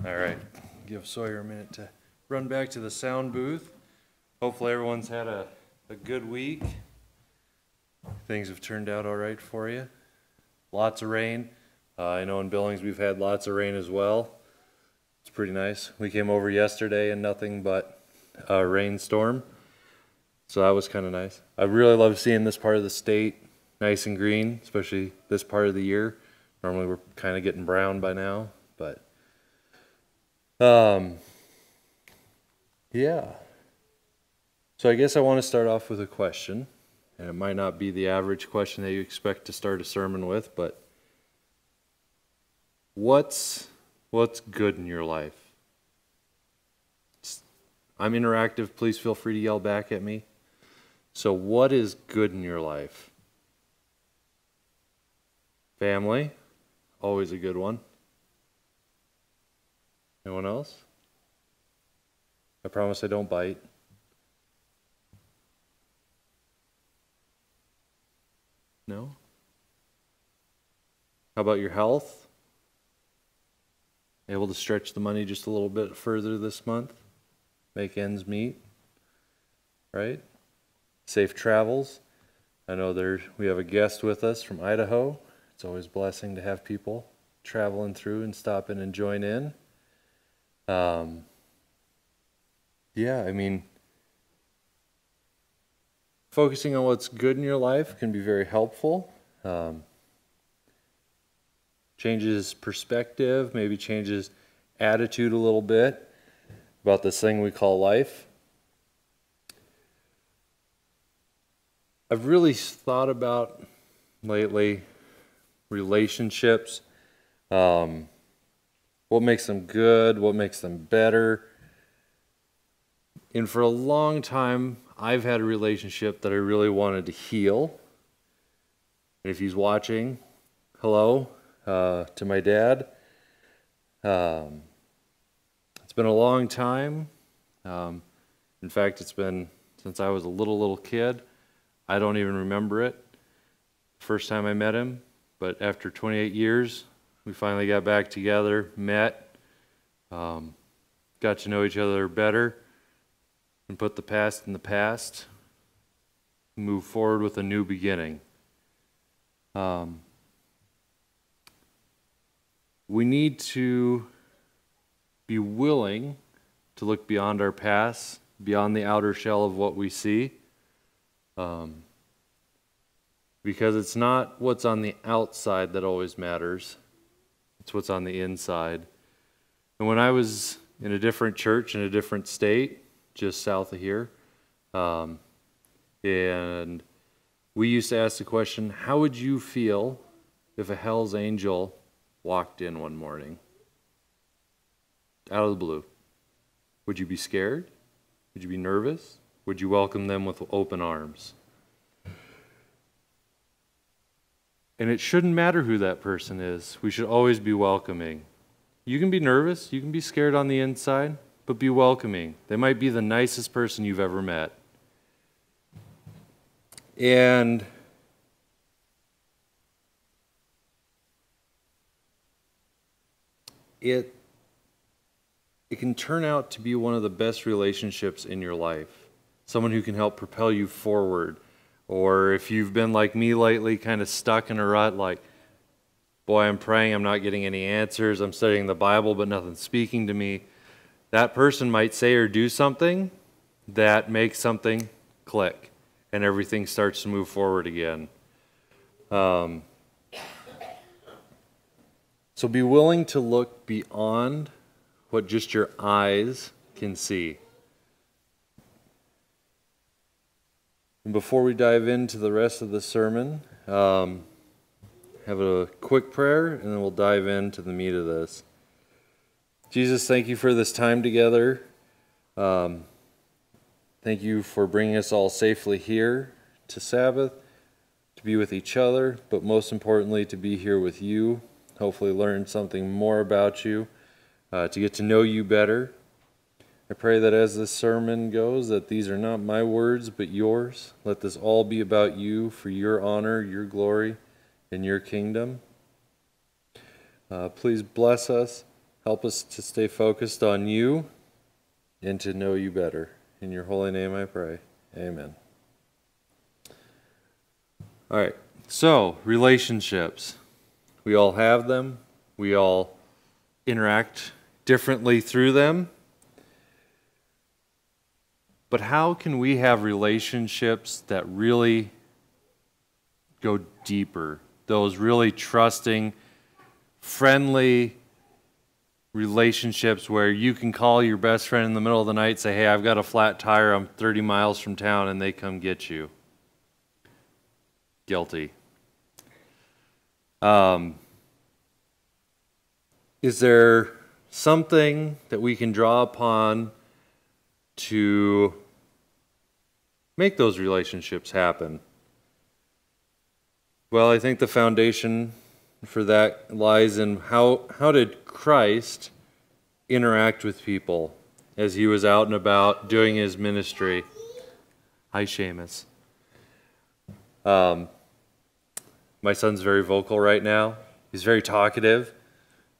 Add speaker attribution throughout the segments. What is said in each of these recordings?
Speaker 1: All right, give Sawyer a minute to run back to the sound booth. Hopefully everyone's had a good week. Things have turned out all right for you. Lots of rain. I know in Billings we've had lots of rain as well. It's pretty nice. We came over yesterday and nothing but a rainstorm. So that was kind of nice. I really love seeing this part of the state nice and green, especially this part of the year. Normally we're kind of getting brown by now, but yeah. So I guess I want to start off with a question, and it might not be the average question that you expect to start a sermon with, but what's good in your life? I'm interactive. Please feel free to yell back at me. So what is good in your life? Family, always a good one. Anyone else? I promise I don't bite. No? How about your health? Able to stretch the money just a little bit further this month? Make ends meet? Right? Safe travels. I know we have a guest with us from Idaho. It's always a blessing to have people traveling through and stop in and join in. Yeah, I mean, focusing on what's good in your life can be very helpful. Changes perspective, maybe changes attitude a little bit about this thing we call life. I've really thought about lately relationships, what makes them good, what makes them better. And for a long time, I've had a relationship that I really wanted to heal. And if he's watching, hello to my dad. It's been a long time. In fact, it's been since I was a little kid. I don't even remember it. First time I met him, but after 28 years, we finally got back together, met, got to know each other better, and put the past in the past, move forward with a new beginning. We need to be willing to look beyond our past, beyond the outer shell of what we see, because it's not what's on the outside that always matters. It's what's on the inside. And when I was in a different church in a different state, just south of here, and we used to ask the question, how would you feel if a hell's angel walked in one morning? Out of the blue. Would you be scared? Would you be nervous? Would you welcome them with open arms? And it shouldn't matter who that person is. We should always be welcoming. You can be nervous, you can be scared on the inside, but be welcoming. They might be the nicest person you've ever met. And it can turn out to be one of the best relationships in your life. Someone who can help propel you forward. Or if you've been like me lately, kind of stuck in a rut, like, boy, I'm praying, I'm not getting any answers, I'm studying the Bible, but nothing's speaking to me. That person might say or do something that makes something click, and everything starts to move forward again. So be willing to look beyond what just your eyes can see. And before we dive into the rest of the sermon, have a quick prayer, and then we'll dive into the meat of this. Jesus, thank you for this time together. Thank you for bringing us all safely here to Sabbath, to be with each other, but most importantly, to be here with you. Hopefully learn something more about you, to get to know you better. I pray that as this sermon goes, that these are not my words, but yours. Let this all be about you, for your honor, your glory, and your kingdom. Please bless us Help us to stay focused on you and to know you better. In your holy name I pray. Amen. All right, so relationships. We all have them. We all interact differently through them. But how can we have relationships that really go deeper? Those really trusting, friendly relationships where you can call your best friend in the middle of the night, say, hey, I've got a flat tire, I'm 30 miles from town, and they come get you. Guilty. Is there something that we can draw upon to make those relationships happen? Well, I think the foundation for that lies in how did Christ interact with people as he was out and about doing his ministry? Hi, Seamus. My son's very vocal right now. He's very talkative.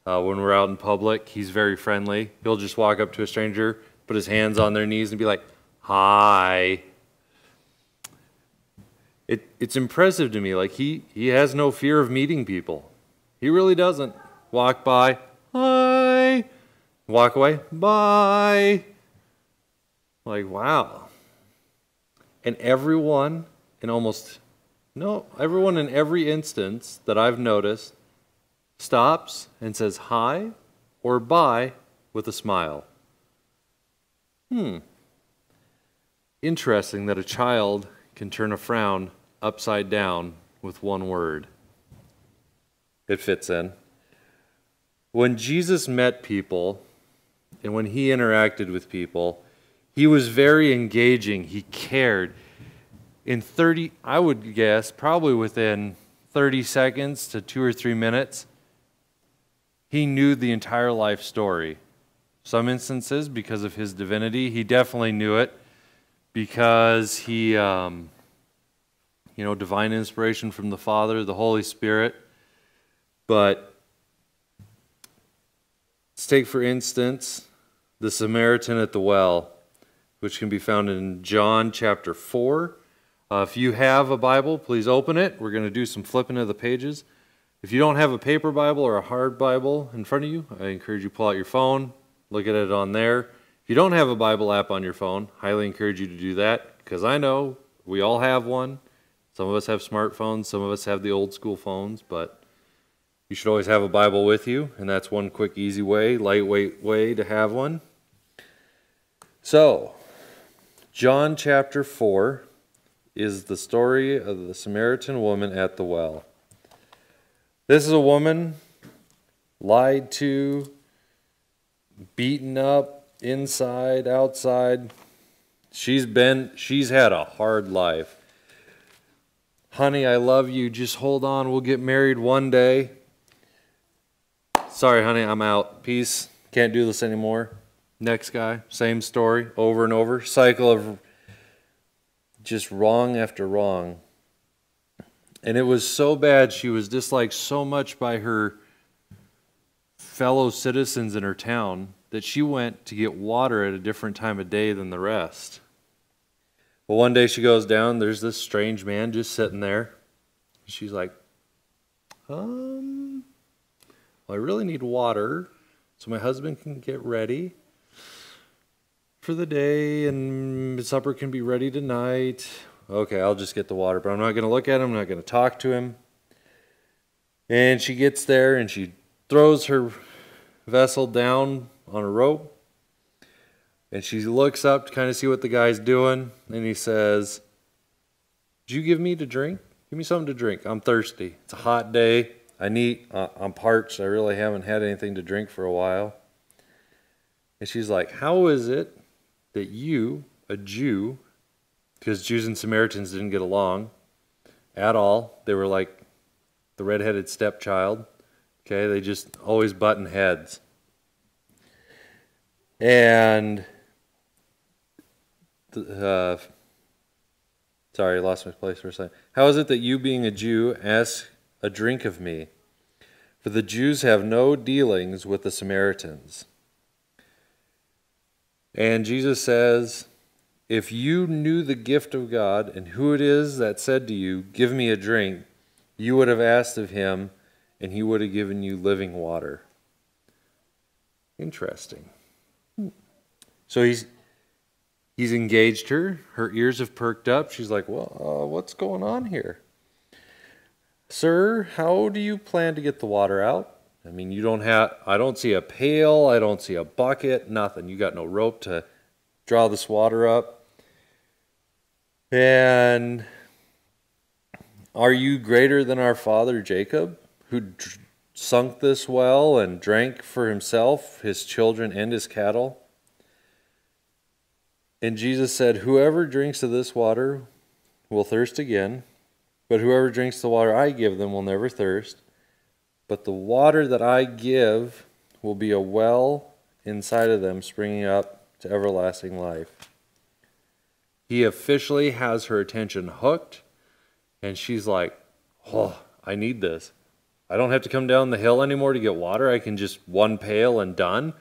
Speaker 1: When we're out in public, he's very friendly. He'll just walk up to a stranger, put his hands on their knees and be like, hi. It's impressive to me. Like he has no fear of meeting people. He really doesn't. Walk by, hi. Walk away, bye. Like, wow. And everyone in every instance that I've noticed stops and says hi or bye with a smile. Interesting that a child can turn a frown upside down with one word. It fits in. When Jesus met people and when he interacted with people, he was very engaging. He cared. I would guess, probably within 30 seconds to 2 or 3 minutes, he knew the entire life story. Some instances, because of his divinity, he definitely knew it because he, divine inspiration from the Father, the Holy Spirit. But let's take, for instance, the Samaritan at the well, which can be found in John chapter 4. If you have a Bible, please open it. We're going to do some flipping of the pages. If you don't have a paper Bible or a hard Bible in front of you, I encourage you to pull out your phone, look at it on there. If you don't have a Bible app on your phone, highly encourage you to do that, because I know we all have one. Some of us have smartphones, some of us have the old school phones, but you should always have a Bible with you, and that's one quick, easy way, lightweight way to have one. So, John chapter 4 is the story of the Samaritan woman at the well. This is a woman lied to, beaten up, inside, outside. She's had a hard life. Honey, I love you. Just hold on. We'll get married one day. Sorry, honey, I'm out. Peace. Can't do this anymore. Next guy, same story, over and over. Cycle of just wrong after wrong. And it was so bad, she was disliked so much by her fellow citizens in her town that she went to get water at a different time of day than the rest. Well, one day she goes down, there's this strange man just sitting there. She's like, well, I really need water so my husband can get ready for the day and supper can be ready tonight. Okay, I'll just get the water, but I'm not going to look at him, I'm not going to talk to him. And she gets there and she throws her vessel down on a rope. And she looks up to kind of see what the guy's doing. And he says, "Did you give me to drink? Give me something to drink. I'm thirsty. It's a hot day. I'm parched. I really haven't had anything to drink for a while." And she's like, "How is it that you, a Jew," because Jews and Samaritans didn't get along at all. They were like the redheaded stepchild. Okay, they just always button heads. And sorry, I lost my place for a second. "How is it that you, being a Jew, ask a drink of me, for the Jews have no dealings with the Samaritans. And Jesus says, if you knew the gift of God and who it is that said to you, give me a drink, you would have asked of him, and he would have given you living water. Interesting. So he's engaged her. Her ears have perked up. She's like, well, what's going on here? Sir, how do you plan to get the water out? I mean, I don't see a pail. I don't see a bucket, nothing. You got no rope to draw this water up. And are you greater than our father Jacob, who sunk this well and drank for himself, his children, and his cattle? And Jesus said, whoever drinks of this water will thirst again, but whoever drinks the water I give them will never thirst. But the water that I give will be a well inside of them, springing up to everlasting life. He officially has her attention hooked, and she's like, oh, I need this. I don't have to come down the hill anymore to get water. I can just one pail and done.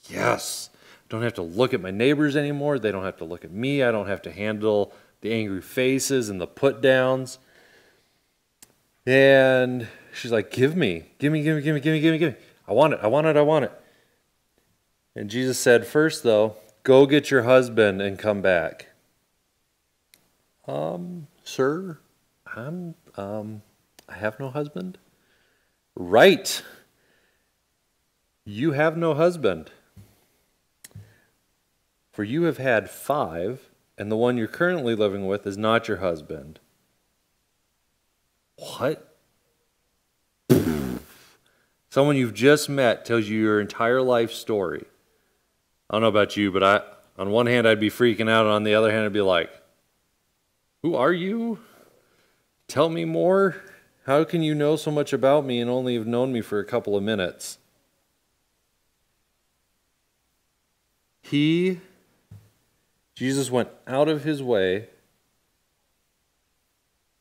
Speaker 1: Yes. I don't have to look at my neighbors anymore. They don't have to look at me. I don't have to handle the angry faces and the put downs. And she's like, give me. I want it. And Jesus said, first though, go get your husband and come back. Sir, I have no husband. Right. You have no husband. For you have had 5, and the one you're currently living with is not your husband. What? Someone you've just met tells you your entire life story. I don't know about you, but on one hand I'd be freaking out, and on the other hand I'd be like, who are you? Tell me more. How can you know so much about me and only have known me for a couple of minutes? Jesus went out of his way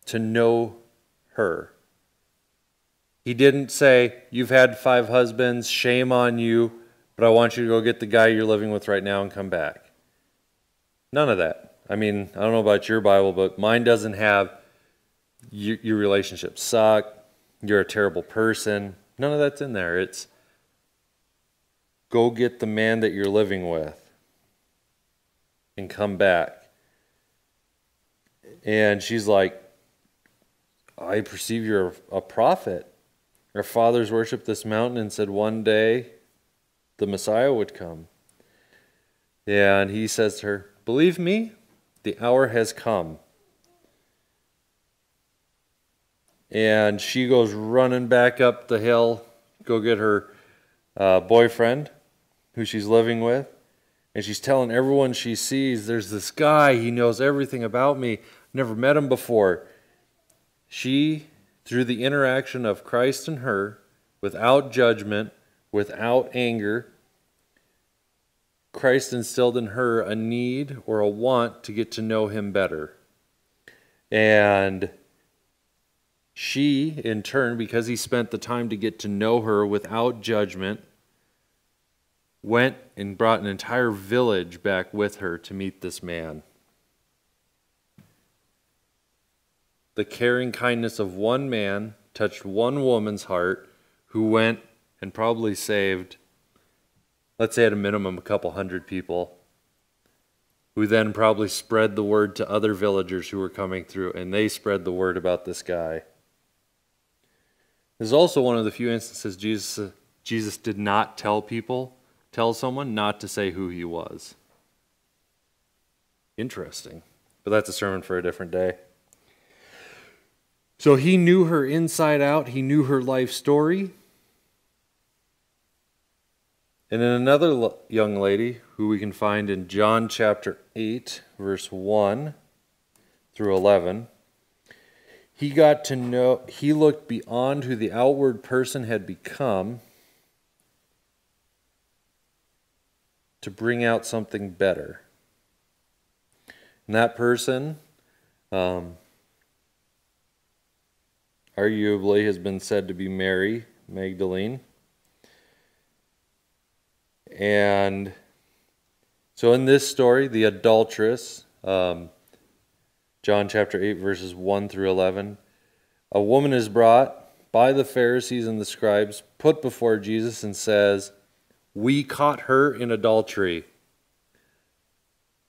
Speaker 1: to know her. He didn't say, you've had 5 husbands, shame on you, but I want you to go get the guy you're living with right now and come back. None of that. I mean, I don't know about your Bible, but mine doesn't have your relationships suck, you're a terrible person. None of that's in there. It's go get the man that you're living with and come back. And she's like, I perceive you're a prophet. Our fathers worshiped this mountain and said one day the Messiah would come. And he says to her, believe me, the hour has come. And she goes running back up the hill, go get her boyfriend, who she's living with. And she's telling everyone she sees, there's this guy, he knows everything about me. Never met him before. She, through the interaction of Christ and her, without judgment, without anger, Christ instilled in her a need or a want to get to know him better. And she, in turn, because he spent the time to get to know her without judgment, went and brought an entire village back with her to meet this man. The caring kindness of one man touched one woman's heart who went and probably saved, let's say at a minimum, a couple hundred people, who then probably spread the word to other villagers who were coming through, and they spread the word about this guy. This is also one of the few instances Jesus did not tell someone not to say who he was. Interesting. But that's a sermon for a different day. So he knew her inside out. He knew her life story. And then another young lady who we can find in John chapter 8, verse 1 through 11. He looked beyond who the outward person had become to bring out something better. And that person arguably has been said to be Mary, Magdalene. And so in this story, the adulteress, John chapter 8, verses 1 through 11, a woman is brought by the Pharisees and the scribes, put before Jesus, and says, "We caught her in adultery."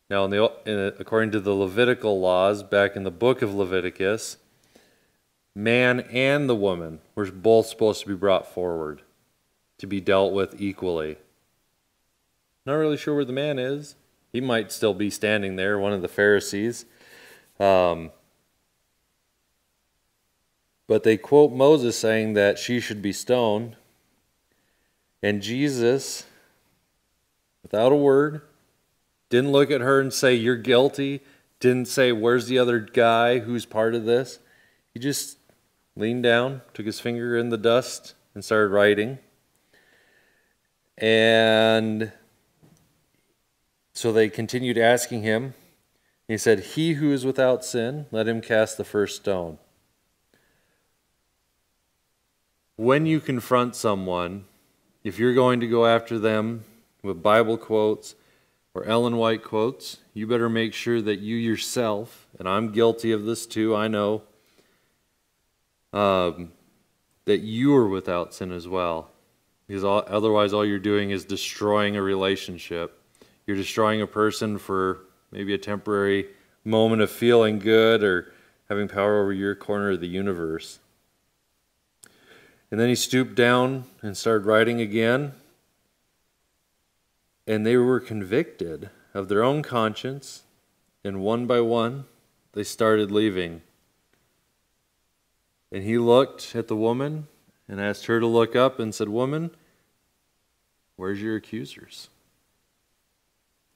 Speaker 1: Now, according to the Levitical laws, back in the book of Leviticus, man and the woman were both supposed to be brought forward to be dealt with equally. Not really sure where the man is. He might still be standing there, one of the Pharisees. But they quote Moses saying that she should be stoned. And Jesus, without a word, didn't look at her and say, "You're guilty." Didn't say, "Where's the other guy who's part of this?" He just leaned down, took his finger in the dust, and started writing. And so they continued asking him. He said, "He who is without sin, let him cast the first stone." When you confront someone, if you're going to go after them with Bible quotes or Ellen White quotes, you better make sure that you yourself, and I'm guilty of this too, I know, that you are without sin as well. Because otherwise all you're doing is destroying a relationship. You're destroying a person for maybe a temporary moment of feeling good or having power over your corner of the universe. And then he stooped down and started writing again. And they were convicted of their own conscience. And one by one, they started leaving. And he looked at the woman and asked her to look up and said, "Woman, where's your accusers?"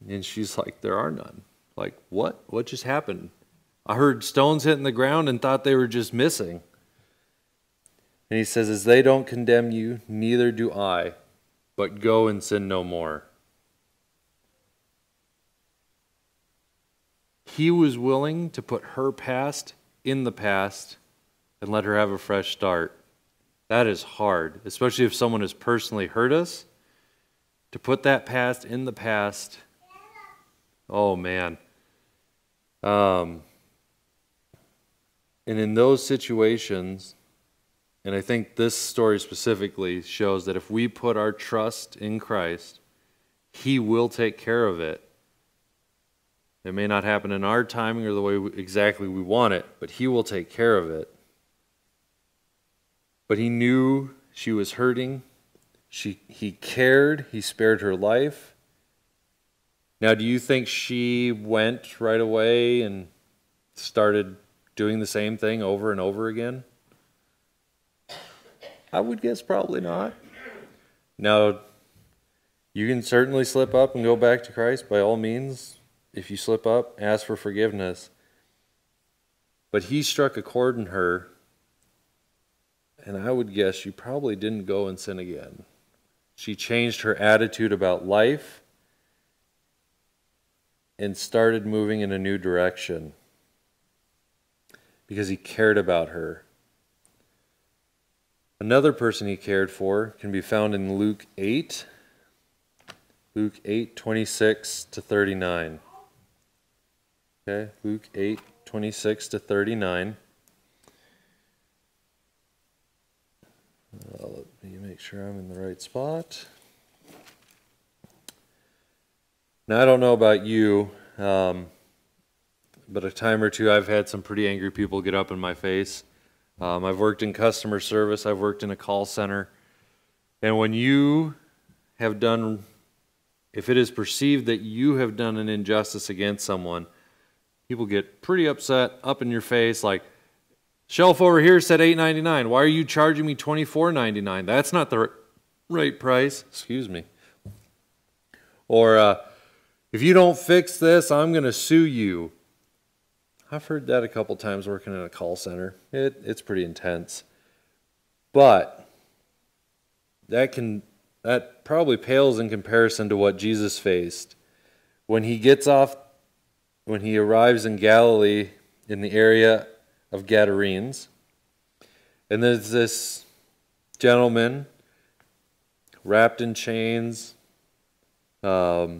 Speaker 1: And she's like, "There are none." Like, what? What just happened? I heard stones hitting the ground and thought they were just missing. And he says, "As they don't condemn you, neither do I, but go and sin no more." He was willing to put her past in the past and let her have a fresh start. That is hard, especially if someone has personally hurt us. To put that past in the past, oh man. And in those situations, and I think this story specifically shows that if we put our trust in Christ, He will take care of it. It may not happen in our timing or the way exactly we want it, but He will take care of it. But He knew she was hurting. He cared. He spared her life. Now, do you think she went right away and started doing the same thing over and over again? I would guess probably not. Now, you can certainly slip up and go back to Christ by all means. If you slip up, ask for forgiveness. But He struck a chord in her, and I would guess she probably didn't go and sin again. She changed her attitude about life and started moving in a new direction because He cared about her. Another person He cared for can be found in Luke 8. Luke 8, 26 to 39. Okay, Luke 8, 26 to 39. Let me make sure I'm in the right spot. Now, I don't know about you, but a time or two I've had some pretty angry people get up in my face. I've worked in customer service. I've worked in a call center. And when you have done, if it is perceived that you have done an injustice against someone, people get pretty upset, up in your face, like, "Shelf over here said $8.99. Why are you charging me $24.99? That's not the right price." Excuse me. Or, "If you don't fix this, I'm going to sue you." I've heard that a couple times working in a call center. It's pretty intense. But that probably pales in comparison to what Jesus faced. When he arrives in Galilee in the area of Gadarenes, and there's this gentleman wrapped in chains, been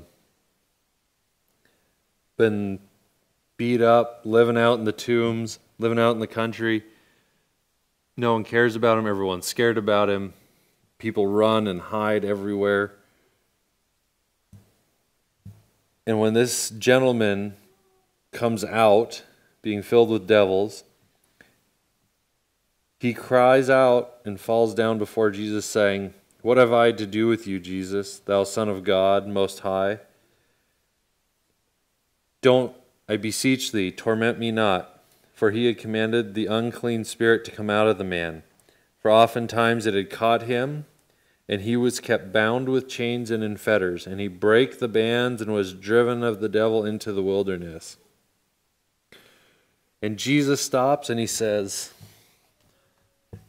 Speaker 1: beat up, living out in the tombs, living out in the country. No one cares about him. Everyone's scared about him. People run and hide everywhere. And when this gentleman comes out, being filled with devils, he cries out and falls down before Jesus, saying, "What have I to do with you, Jesus, thou Son of God, Most High? Don't, I beseech thee, torment me not." For he had commanded the unclean spirit to come out of the man. For oftentimes it had caught him, and he was kept bound with chains and in fetters, and he brake the bands and was driven of the devil into the wilderness. And Jesus stops and he says,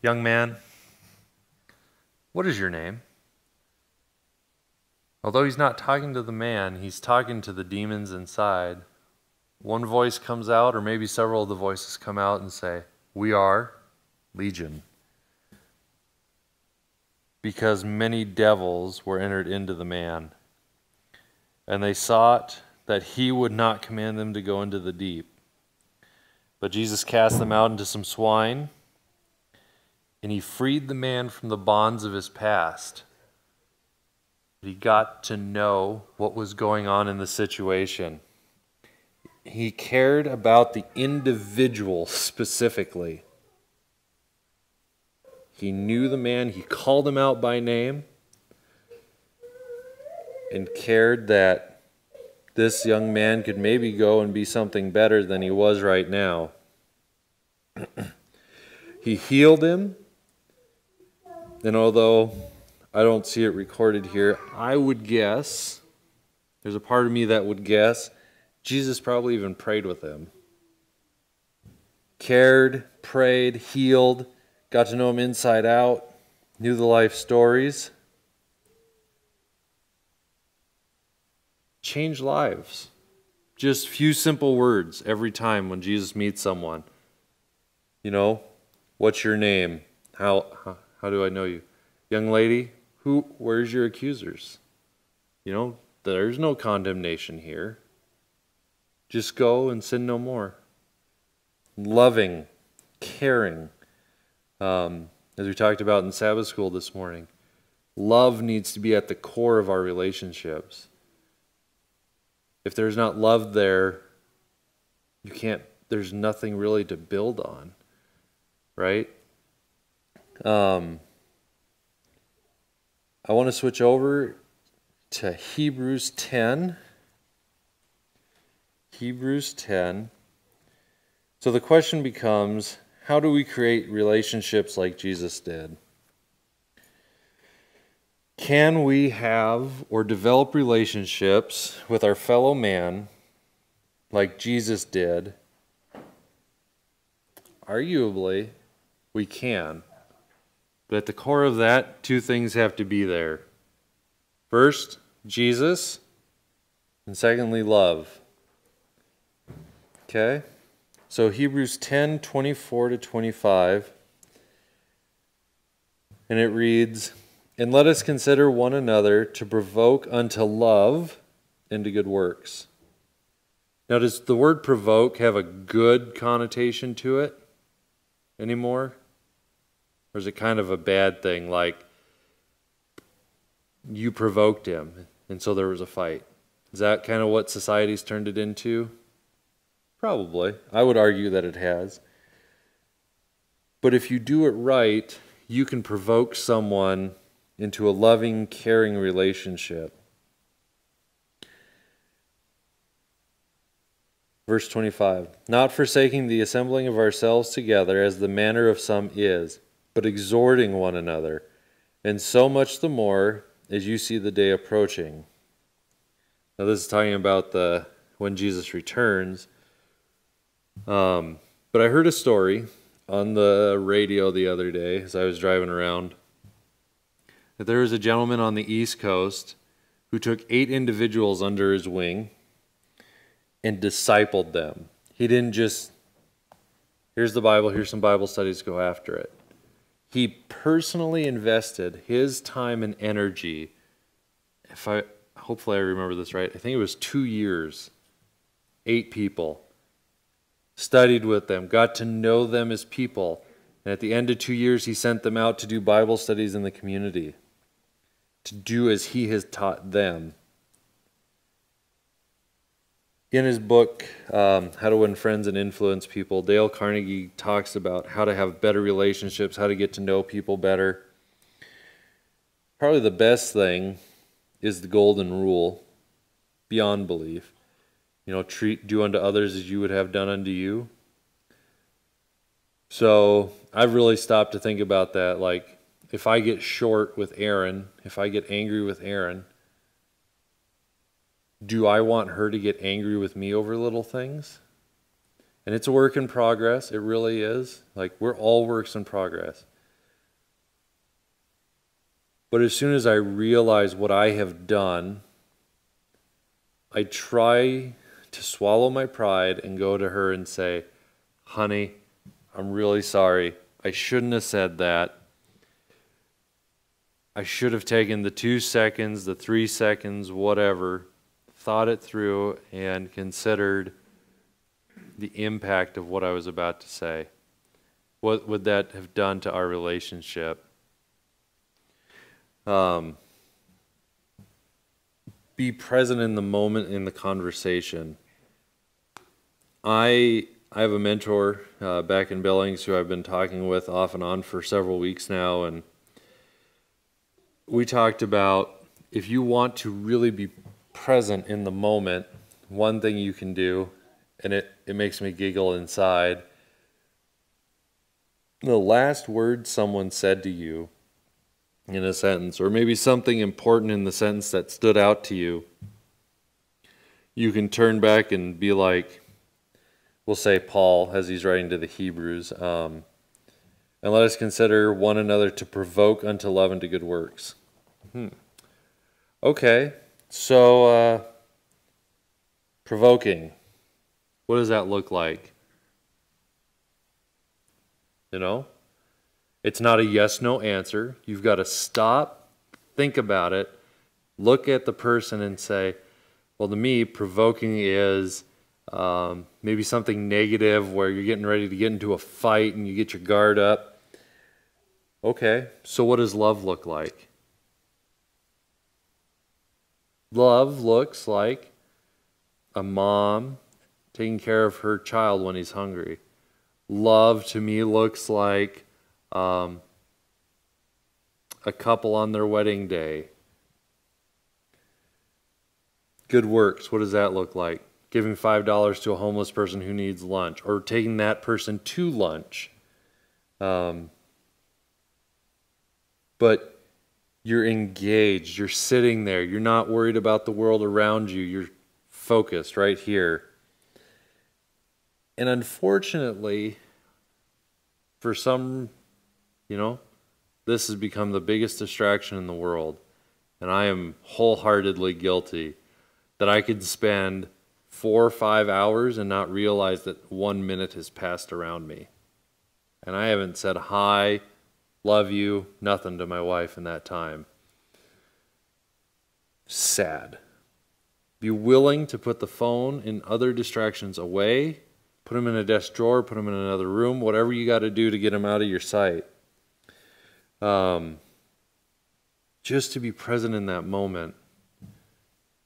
Speaker 1: "Young man, what is your name?" Although he's not talking to the man, he's talking to the demons inside. One voice comes out, or maybe several of the voices come out and say, "We are Legion." Because many devils were entered into the man, and they sought that he would not command them to go into the deep. But Jesus cast them out into some swine, and he freed the man from the bonds of his past. He got to know what was going on in the situation. He cared about the individual specifically. He knew the man, he called him out by name, and cared that this young man could maybe go and be something better than he was right now. He healed him, and although I don't see it recorded here, I would guess, there's a part of me that would guess, Jesus probably even prayed with him. Cared, prayed, healed, got to know him inside out, knew the life stories. Changed lives. Just few simple words every time when Jesus meets someone. You know, what's your name? How do I know you? Young lady, where's your accusers? You know, there's no condemnation here. Just go and sin no more. Loving, caring. As we talked about in Sabbath school this morning, love needs to be at the core of our relationships. If there's not love there, there's nothing really to build on, right? I want to switch over to Hebrews 10. Hebrews 10. So the question becomes, how do we create relationships like Jesus did? Can we have or develop relationships with our fellow man like Jesus did? Arguably, we can. But at the core of that, two things have to be there. First, Jesus, and secondly, love. Okay? So Hebrews 10, 24 to 25, and it reads, "And let us consider one another to provoke unto love and to good works." Now, does the word provoke have a good connotation to it anymore? Or is it kind of a bad thing, like you provoked him and so there was a fight? Is that kind of what society's turned it into? Probably. I would argue that it has. But if you do it right, you can provoke someone into a loving, caring relationship. Verse 25, "Not forsaking the assembling of ourselves together, as the manner of some is, but exhorting one another, and so much the more as you see the day approaching." Now this is talking about when Jesus returns. But I heard a story on the radio the other day as I was driving around, that there was a gentleman on the East Coast who took 8 individuals under his wing and discipled them. He didn't just, here's the Bible, here's some Bible studies, go after it. He personally invested his time and energy. Hopefully I remember this right. I think it was 2 years, 8 people. Studied with them, got to know them as people. And at the end of 2 years, he sent them out to do Bible studies in the community, to do as he has taught them. In his book, How to Win Friends and Influence People, Dale Carnegie talks about how to have better relationships, how to get to know people better. Probably the best thing is the golden rule, beyond belief. Do unto others as you would have done unto you. So I've really stopped to think about that. Like, if I get short with Erin, if I get angry with Erin, do I want her to get angry with me over little things? And it's a work in progress. It really is. Like, we're all works in progress. But as soon as I realize what I have done, I try to swallow my pride and go to her and say, honey, I'm really sorry. I shouldn't have said that. I should have taken the 2 seconds, the 3 seconds, whatever, thought it through and considered the impact of what I was about to say. What would that have done to our relationship? Be present in the moment in the conversation. I have a mentor back in Billings who I've been talking with off and on for several weeks now, and we talked about if you want to really be present in the moment, one thing you can do, and it makes me giggle inside, the last word someone said to you in a sentence, or maybe something important in the sentence that stood out to you, you can turn back and be like, we'll say Paul, as he's writing to the Hebrews, and let us consider one another to provoke unto love and to good works. Okay, so provoking, what does that look like? It's not a yes-no answer. You've got to stop, think about it, look at the person and say, well, to me, provoking is maybe something negative where you're getting ready to get into a fight and you get your guard up. Okay, so what does love look like? Love looks like a mom taking care of her child when he's hungry. Love to me looks like a couple on their wedding day. Good works, what does that look like? Giving $5 to a homeless person who needs lunch, or taking that person to lunch. But you're engaged, you're sitting there, you're not worried about the world around you, you're focused right here. And unfortunately, for some, this has become the biggest distraction in the world. And I am wholeheartedly guilty that I could spend 4 or 5 hours and not realize that 1 minute has passed around me. And I haven't said hi, love you, nothing to my wife in that time. Sad. Be willing to put the phone and other distractions away, put them in a desk drawer, put them in another room, whatever you got to do to get them out of your sight. Just to be present in that moment.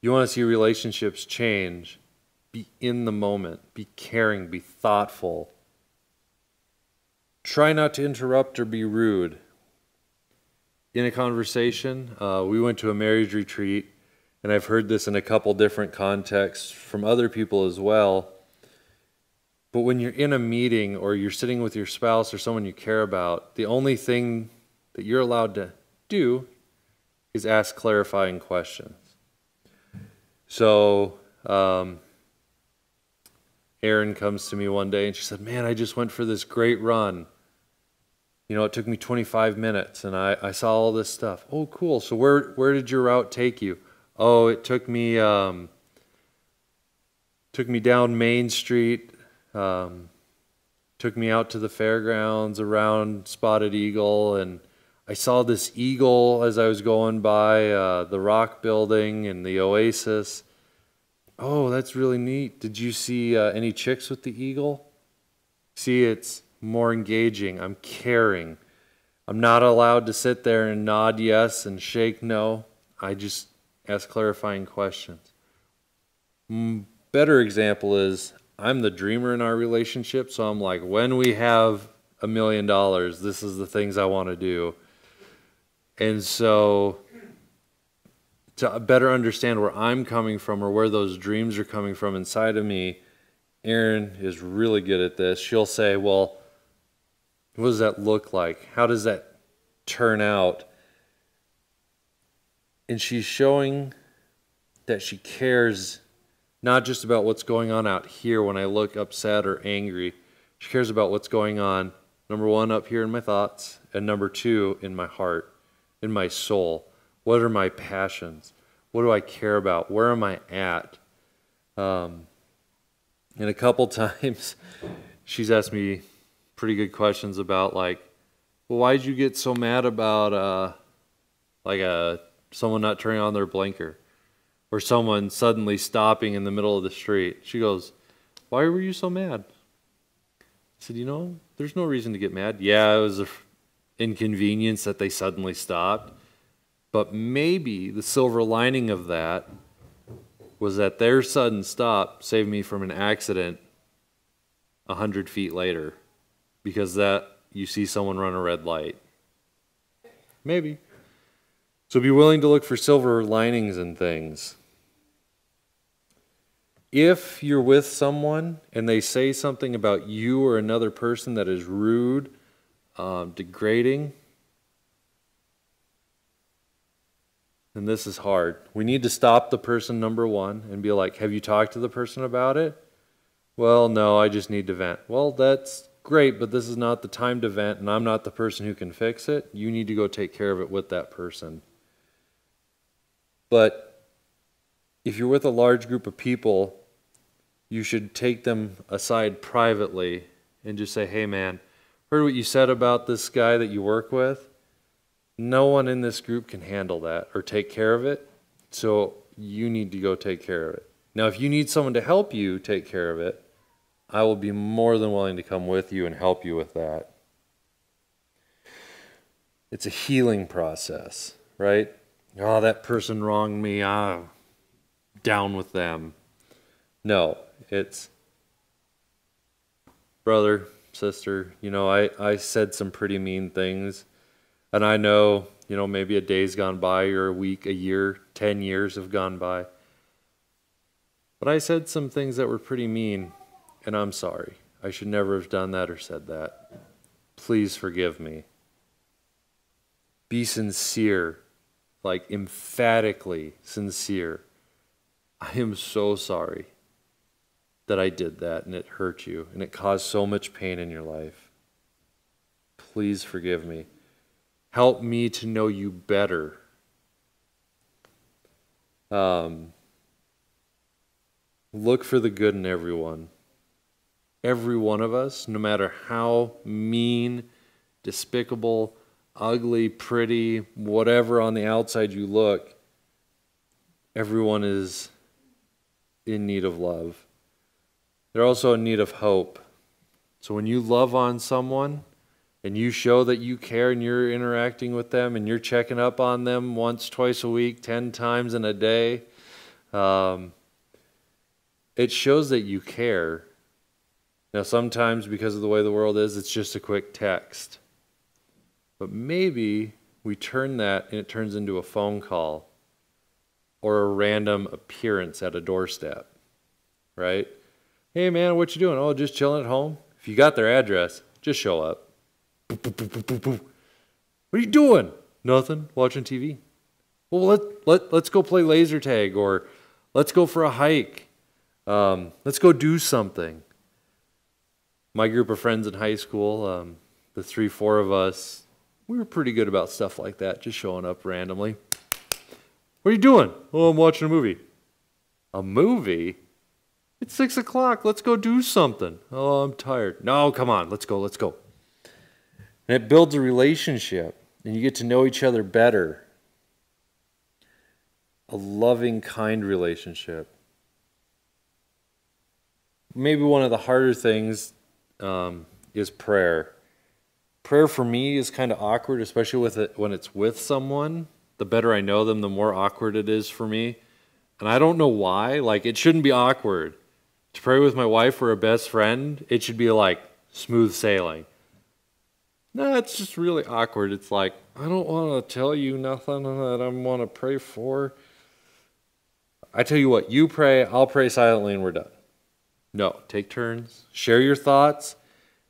Speaker 1: You want to see relationships change, be in the moment, be caring, be thoughtful. Try not to interrupt or be rude. In a conversation, we went to a marriage retreat, and I've heard this in a couple different contexts from other people as well. But when you're in a meeting or you're sitting with your spouse or someone you care about, the only thing that you're allowed to do is ask clarifying questions. So Erin comes to me one day and she said, man, I just went for this great run. It took me 25 minutes and I saw all this stuff. Oh, cool. So where did your route take you? Oh, it took me down Main Street, took me out to the fairgrounds around Spotted Eagle, and I saw this eagle as I was going by the Rock Building and the Oasis. Oh, that's really neat. Did you see any chicks with the eagle? See, it's more engaging. I'm caring. I'm not allowed to sit there and nod yes and shake no. I just ask clarifying questions. Better example is I'm the dreamer in our relationship, so I'm like, when we have $1 million, this is the things I want to do. And so to better understand where I'm coming from or where those dreams are coming from inside of me, Erin is really good at this. She'll say, well, what does that look like? How does that turn out? And she's showing that she cares not just about what's going on out here when I look upset or angry. She cares about what's going on, number one, up here in my thoughts, and number two, in my heart, in my soul. What are my passions? What do I care about? Where am I at? And a couple times she's asked me pretty good questions about, like, well, why did you get so mad about someone not turning on their blinker or someone suddenly stopping in the middle of the street? She goes, why were you so mad? I said, there's no reason to get mad. Yeah, it was an inconvenience that they suddenly stopped. But maybe the silver lining of that was that their sudden stop saved me from an accident 100 feet later, because that you see someone run a red light. Maybe. So be willing to look for silver linings in things. If you're with someone and they say something about you or another person that is rude, degrading, then this is hard. We need to stop the person, number one, and be like, have you talked to the person about it? Well, no, I just need to vent. Well, that's great, but this is not the time to vent, and I'm not the person who can fix it. You need to go take care of it with that person. But if you're with a large group of people, you should take them aside privately and just say, hey man, heard what you said about this guy that you work with. No one in this group can handle that or take care of it, so you need to go take care of it. Now, if you need someone to help you take care of it, I will be more than willing to come with you and help you with that. It's a healing process, right? Oh, that person wronged me. Down with them. No, it's brother, sister, I said some pretty mean things. And I know, maybe a day's gone by or a week, a year, 10 years have gone by. But I said some things that were pretty mean, and I'm sorry. I should never have done that or said that. Please forgive me. Be sincere, like emphatically sincere. I am so sorry that I did that and it hurt you and it caused so much pain in your life. Please forgive me. Help me to know you better. Look for the good in everyone. Every one of us, no matter how mean, despicable, ugly, pretty, whatever on the outside you look, everyone is in need of love. They're also in need of hope. So when you love on someone and you show that you care and you're interacting with them and you're checking up on them once, twice a week, 10 times in a day, it shows that you care. Now sometimes because of the way the world is, it's just a quick text. But maybe we turn that and it turns into a phone call or a random appearance at a doorstep, right? Hey man, what you doing? Oh, just chilling at home. If you got their address, just show up. What are you doing? Nothing. Watching TV. Well, let's go play laser tag, or let's go for a hike. Let's go do something. My group of friends in high school, the 3-4 of us, we were pretty good about stuff like that, just showing up randomly. What are you doing? Oh, I'm watching a movie. A movie? It's 6 o'clock. Let's go do something. Oh, I'm tired. No, come on. Let's go. Let's go. And it builds a relationship, and you get to know each other better. A loving, kind relationship. Maybe one of the harder things is prayer. Prayer for me is kind of awkward, especially when it's with someone. The better I know them, the more awkward it is for me. And I don't know why. Like, it shouldn't be awkward. To pray with my wife or a best friend, it should be like smooth sailing. No, it's just really awkward. It's like, I don't want to tell you nothing that I want to pray for. I tell you what, you pray, I'll pray silently, and we're done. No, take turns, share your thoughts.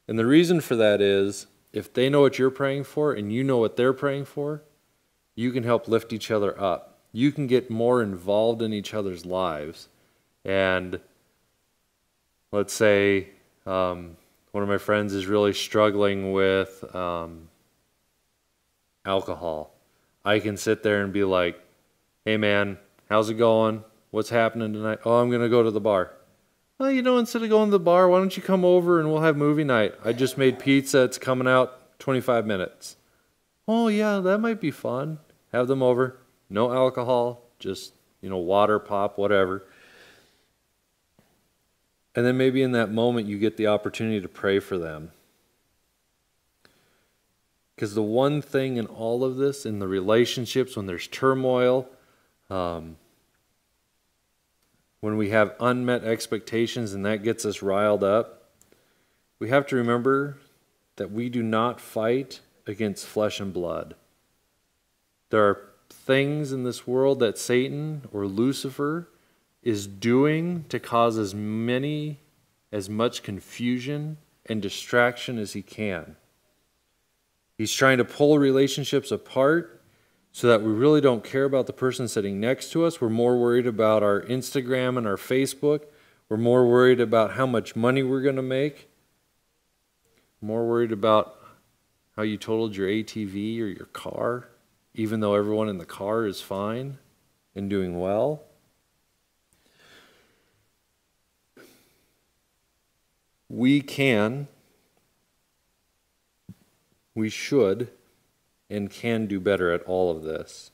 Speaker 1: And the reason for that is, if they know what you're praying for and you know what they're praying for, you can help lift each other up. You can get more involved in each other's lives. And let's say one of my friends is really struggling with alcohol. I can sit there and be like, hey man, how's it going? What's happening tonight? Oh, I'm going to go to the bar. Well, instead of going to the bar, why don't you come over and we'll have movie night? I just made pizza. It's coming out 25 minutes. Oh, yeah, that might be fun. Have them over. No alcohol, just, water, pop, whatever. And then maybe in that moment you get the opportunity to pray for them. Because the one thing in all of this, in the relationships, when there's turmoil, when we have unmet expectations and that gets us riled up, we have to remember that we do not fight against flesh and blood. There are things in this world that Satan or Lucifer is doing to cause as much confusion and distraction as he can. He's trying to pull relationships apart so that we really don't care about the person sitting next to us. We're more worried about our Instagram and our Facebook. We're more worried about how much money we're going to make. More worried about how you totaled your ATV or your car, even though everyone in the car is fine and doing well. We should, and can do better at all of this.